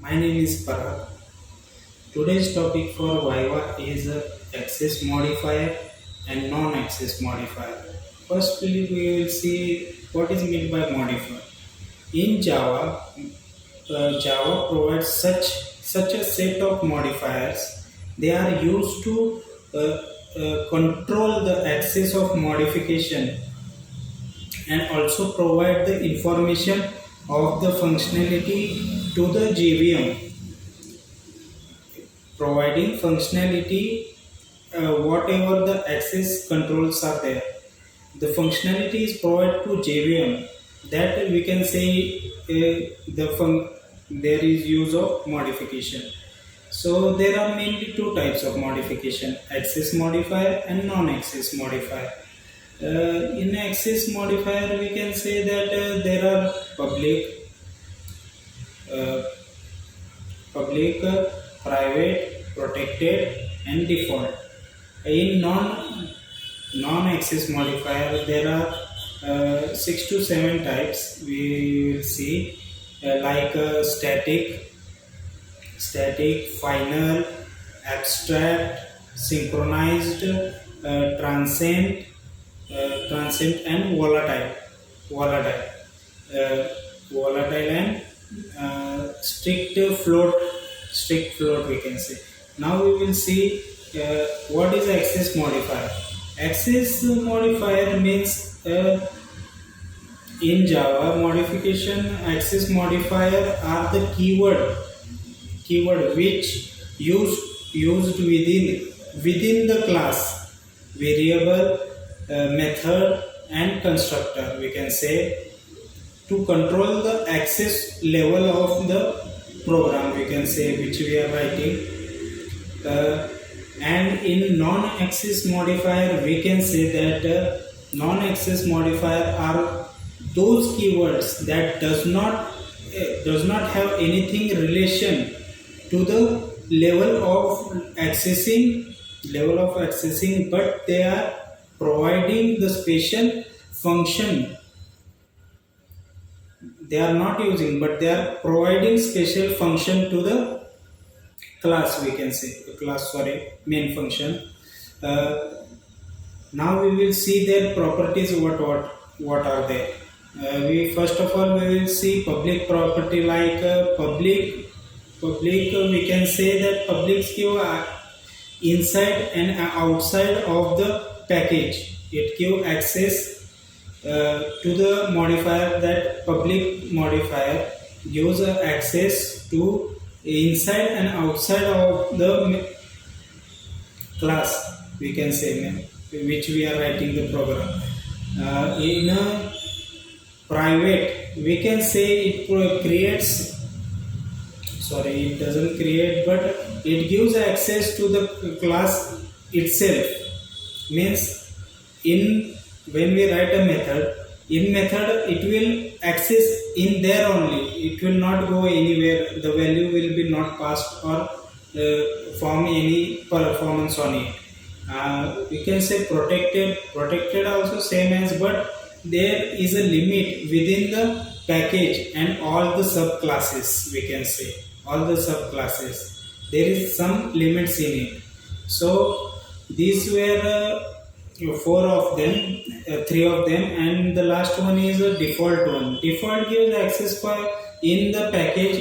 My name is Parag. Today's topic for Viva is access modifier and non-access modifier. Firstly, we will see what is meant by modifier. In Java, Java provides such a set of modifiers. They are used to control the access of modification and also provide the information of the functionality to the JVM, providing functionality whatever the access controls are there. The functionality is provided to JVM, that we can say there is use of modification. So there are mainly two types of modification: access modifier and non-access modifier. In access modifier, we can say that there are uh, private, protected, and default. In non-access modifier, there are 6 to 7 types. We will see like static, final, abstract, synchronized, transient, and volatile, uh, volatile and strict float, we can say. Now we will see what is access modifier. Access modifier means in Java modification, access modifier are the keyword which used within the class, variable, method, and constructor, we can say, to control the access level of the program, we can say, which we are writing. And in non-access modifier, we can say that non-access modifier are those keywords that does not have anything relation to the level of accessing, but they are providing the special function. They are not using, but they are providing special function to the class, we can say, main function. Now we will see their properties. What are they? We first of all we will see public property, like public, we can say that publics give inside and outside of the package. It give access to the modifier. That public modifier gives access to inside and outside of the class, we can say, which we are writing the program. In a private, we can say it it doesn't create, but it gives access to the class itself. Means when we write a method, in method it will access in there only. It will not go anywhere. The value will be not passed or form any performance on it. We can say protected also same as, but there is a limit within the package and all the subclasses, we can say, all the subclasses. There is some limits in it. So these were 4 of them, 3 of them, and the last one is a default one. Default gives access for in the package.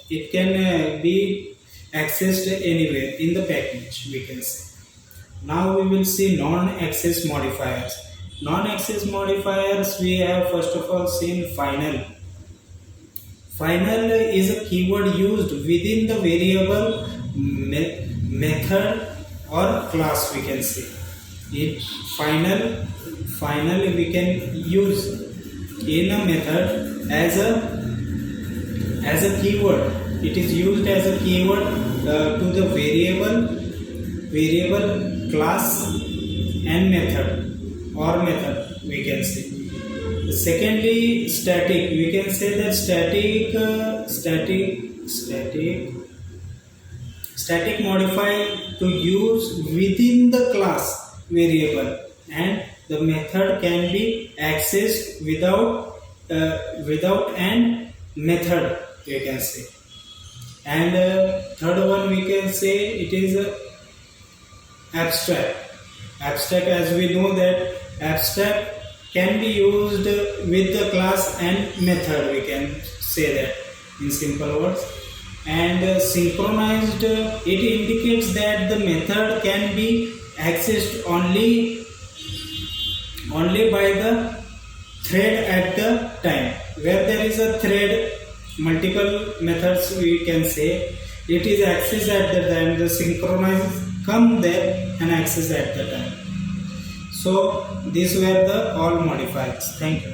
It can be accessed anywhere in the package, we can say. Now we will see non-access modifiers. Non-access modifiers, we have first of all seen final. Final is a keyword used within the variable, method, or class, we can say. It final we can use in a method as a keyword. It is used as a keyword to the variable, class, and method, we can say. Secondly, static. We can say that static modify to use within the class variable, and the method can be accessed without an method, you can say. And third one we can say it is abstract. Abstract, as we know that abstract can be used with the class and method, we can say that in simple words. And synchronized, it indicates that the method can be accessed only by the thread at the time. Where there is a thread, multiple methods we can say, it is accessed at the time, the synchronized come there and access at the time. So these were the all modifiers. Thank you.